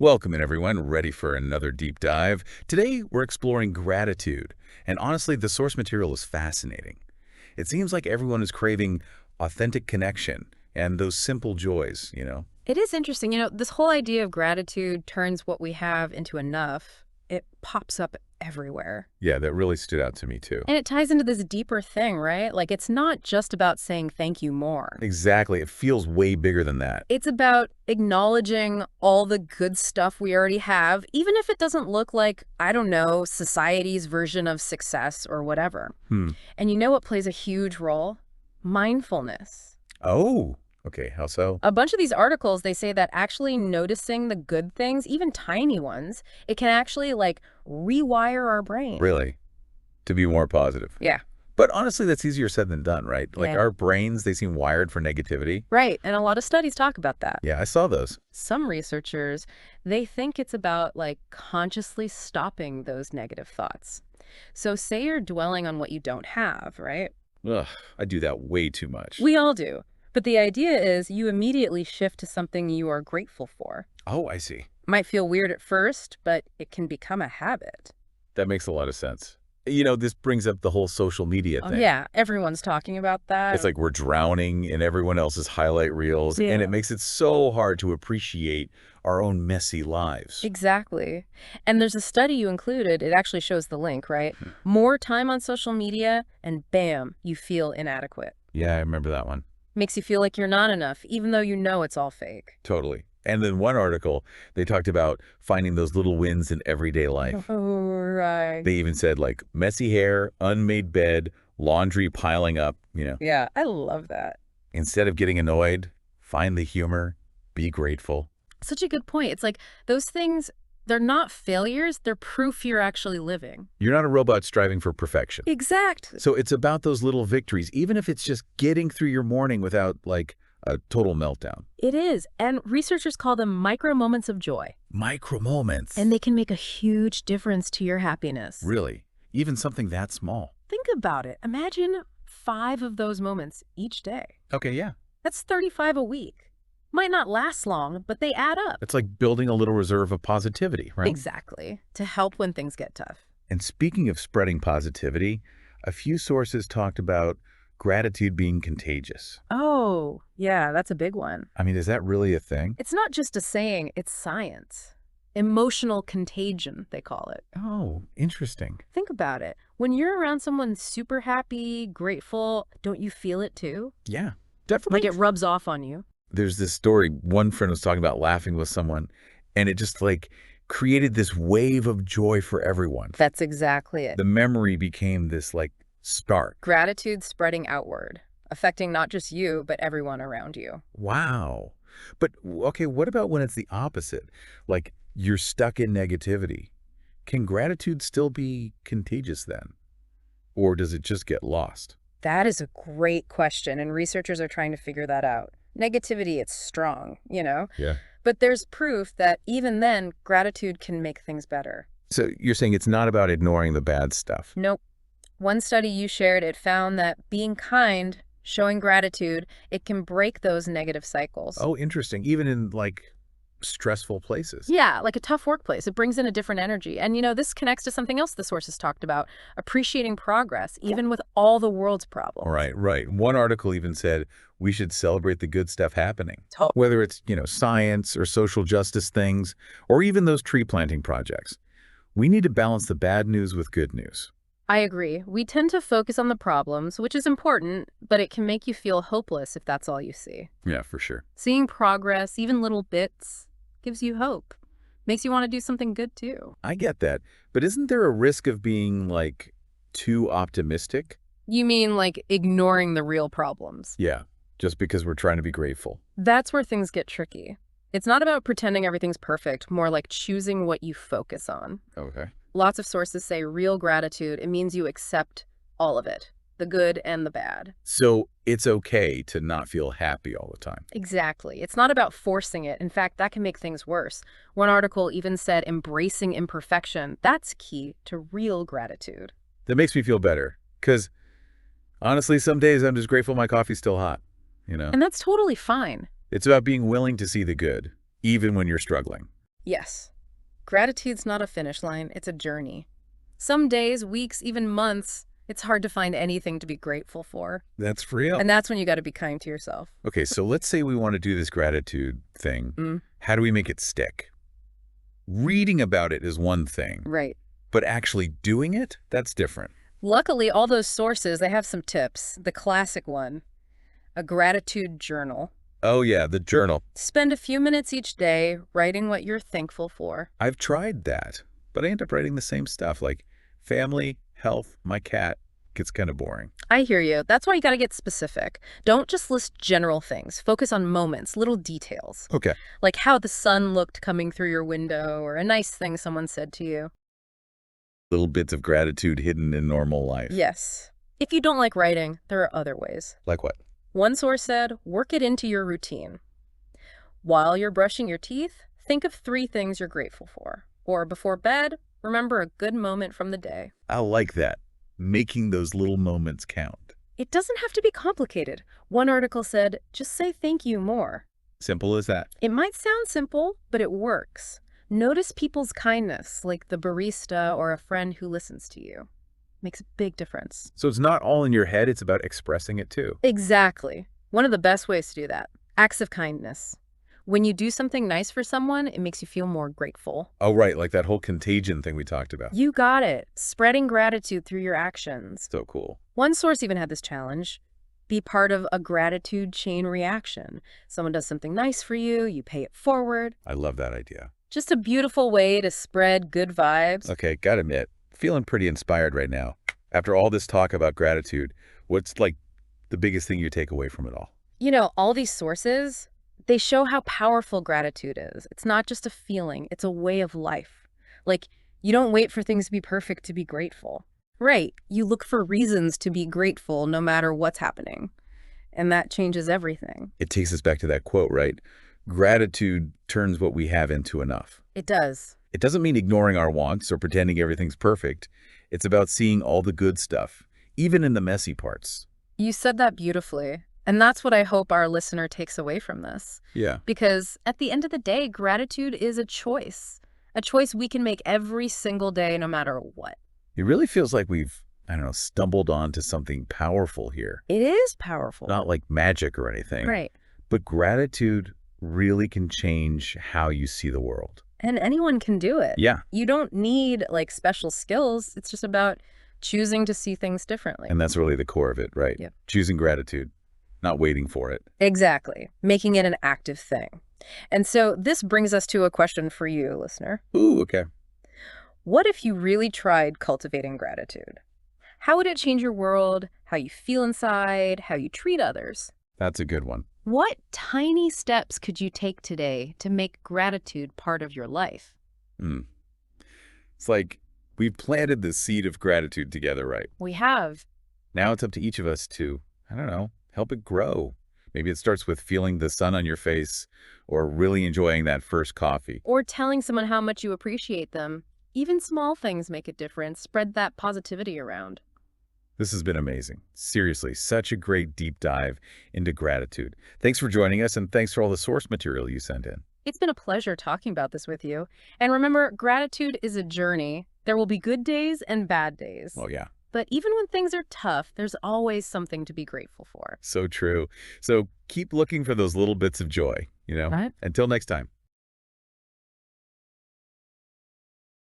Welcome in, everyone. Ready for another deep dive? Today, we're exploring gratitude. And honestly, the source material is fascinating. It seems like everyone is craving authentic connection and those simple joys. It is interesting. This whole idea of gratitude turns what we have into enough. It pops up everywhere. Yeah, that really stood out to me, too. And it ties into this deeper thing, right? Like, it's not just about saying thank you more. Exactly. It feels way bigger than that. It's about acknowledging all the good stuff we already have, even if it doesn't look like, I don't know, society's version of success or whatever. And you know what plays a huge role? Mindfulness. Oh, okay. How so? A bunch of these articles, they say that actually noticing the good things, even tiny ones, it can actually rewire our brain. Really? To be more positive. Yeah. But honestly, that's easier said than done, right? Like Yeah. our brains, they seem wired for negativity. Right. And a lot of studies talk about that. Yeah, I saw those. Some researchers, they think it's about consciously stopping those negative thoughts. So say you're dwelling on what you don't have, right? Ugh, I do that way too much. We all do. But the idea is you immediately shift to something you are grateful for. Oh, I see. Might feel weird at first, but it can become a habit. That makes a lot of sense. This brings up the whole social media Oh, thing. yeah, everyone's talking about that. It's like we're drowning in everyone else's highlight reels, and Yeah. it makes it so hard to appreciate our own messy lives. Exactly. And there's a study you included. It actually shows the link, right? More time on social media, and bam, you feel inadequate. Yeah, I remember that one. Makes you feel like you're not enough, even though you know it's all fake. Totally. And then one article, they talked about finding those little wins in everyday life. Oh, right. They even said messy hair, unmade bed, laundry piling up. Yeah, I love that. Instead of getting annoyed, find the humor, be grateful. Such a good point. It's like those things, they're not failures. They're proof you're actually living. You're not a robot striving for perfection. Exactly. So it's about those little victories, even if it's just getting through your morning without a total meltdown. It is. And researchers call them micro moments of joy. Micro moments. And they can make a huge difference to your happiness. Really? Even something that small. Think about it. Imagine 5 of those moments each day. Okay, yeah. That's 35 a week. Might not last long, but they add up. It's like building a little reserve of positivity, right? Exactly. To help when things get tough. And speaking of spreading positivity, a few sources talked about gratitude being contagious. Oh, yeah, that's a big one. I mean, is that really a thing? It's not just a saying, it's science. Emotional contagion, they call it. Oh, interesting. Think about it. When you're around someone super happy, grateful, don't you feel it too? Yeah, definitely. Like it rubs off on you. There's this story, one friend was talking about laughing with someone, and it just created this wave of joy for everyone. That's exactly it. The memory became this spark. Gratitude spreading outward, affecting not just you, but everyone around you. Wow. But okay, what about when it's the opposite? Like you're stuck in negativity. Can gratitude still be contagious then? Or does it just get lost? That is a great question, and researchers are trying to figure that out. Negativity, it's strong, Yeah. But there's proof that even then, gratitude can make things better. So you're saying it's not about ignoring the bad stuff. Nope. One study you shared, it found that being kind, showing gratitude, it can break those negative cycles. Oh, interesting. Even in stressful places. Yeah, like a tough workplace. It brings in a different energy. And this connects to something else the sources talked about, appreciating progress, even with all the world's problems. Right. One article even said we should celebrate the good stuff happening. Totally. Whether it's, science or social justice things, or even those tree planting projects. We need to balance the bad news with good news. I agree. We tend to focus on the problems, which is important, but it can make you feel hopeless if that's all you see. Yeah, for sure. Seeing progress, even little bits, gives you hope. Makes you want to do something good too. I get that. But isn't there a risk of being too optimistic? You mean ignoring the real problems? Yeah, just because we're trying to be grateful. That's where things get tricky. It's not about pretending everything's perfect, more like choosing what you focus on. Okay. Lots of sources say real gratitude, it means you accept all of it, the good and the bad. So it's okay to not feel happy all the time. Exactly. It's not about forcing it. In fact, that can make things worse. One article even said embracing imperfection, that's key to real gratitude. That makes me feel better. Because honestly, some days I'm just grateful my coffee's still hot. And that's totally fine. It's about being willing to see the good, even when you're struggling. Yes. Gratitude's not a finish line, it's a journey. Some days, weeks, even months, it's hard to find anything to be grateful for. That's real. And that's when you got to be kind to yourself. Okay, so let's say we want to do this gratitude thing. How do we make it stick? Reading about it is one thing, Right. but actually doing it, that's different. Luckily, all those sources, they have some tips. The classic one, a gratitude journal. Oh yeah, the journal. Spend a few minutes each day writing what you're thankful for. I've tried that, but I end up writing the same stuff like family, health, my cat. Gets kind of boring. I hear you. That's why you got to get specific. Don't just list general things. Focus on moments, little details. Okay. Like how the sun looked coming through your window or a nice thing someone said to you. Little bits of gratitude hidden in normal life. Yes. If you don't like writing, there are other ways. Like what? One source said, work it into your routine. While you're brushing your teeth, think of 3 things you're grateful for. Or before bed, remember a good moment from the day. I like that. Making those little moments count. It doesn't have to be complicated. One article said, just say thank you more. Simple as that. It might sound simple, but it works. Notice people's kindness, like the barista or a friend who listens to you. Makes a big difference. So it's not all in your head, it's about expressing it too. Exactly. One of the best ways to do that. Acts of kindness. When you do something nice for someone, it makes you feel more grateful. Oh, right, like that whole contagion thing we talked about. You got it. Spreading gratitude through your actions. So cool. One source even had this challenge. Be part of a gratitude chain reaction. Someone does something nice for you, you pay it forward. I love that idea. Just a beautiful way to spread good vibes. Okay, gotta admit, feeling pretty inspired right now. After all this talk about gratitude, what's like the biggest thing you take away from it all? You know, all these sources, they show how powerful gratitude is. It's not just a feeling, it's a way of life. Like, you don't wait for things to be perfect to be grateful. Right, you look for reasons to be grateful no matter what's happening. And that changes everything. It takes us back to that quote, right? Gratitude turns what we have into enough. It does. It doesn't mean ignoring our wants or pretending everything's perfect. It's about seeing all the good stuff, even in the messy parts. You said that beautifully. And that's what I hope our listener takes away from this. Yeah. Because at the end of the day, gratitude is a choice we can make every single day, no matter what. It really feels like we've, I don't know, stumbled onto something powerful here. It is powerful. Not like magic or anything. Right. But gratitude really can change how you see the world. And anyone can do it. Yeah. You don't need like special skills. It's just about choosing to see things differently. And that's really the core of it, right? Yep. Choosing gratitude, not waiting for it. Exactly. Making it an active thing. And so this brings us to a question for you, listener. Ooh, okay. What if you really tried cultivating gratitude? How would it change your world, how you feel inside, how you treat others? That's a good one. What tiny steps could you take today to make gratitude part of your life? It's like we've planted the seed of gratitude together, right? We have. Now it's up to each of us to, I don't know, help it grow. Maybe it starts with feeling the sun on your face or really enjoying that first coffee. Or telling someone how much you appreciate them. Even small things make a difference. Spread that positivity around. This has been amazing. Seriously, such a great deep dive into gratitude. Thanks for joining us, and thanks for all the source material you sent in. It's been a pleasure talking about this with you. And remember, gratitude is a journey. There will be good days and bad days. Oh, yeah. But even when things are tough, there's always something to be grateful for. So true. So keep looking for those little bits of joy, you know? Right. Until next time.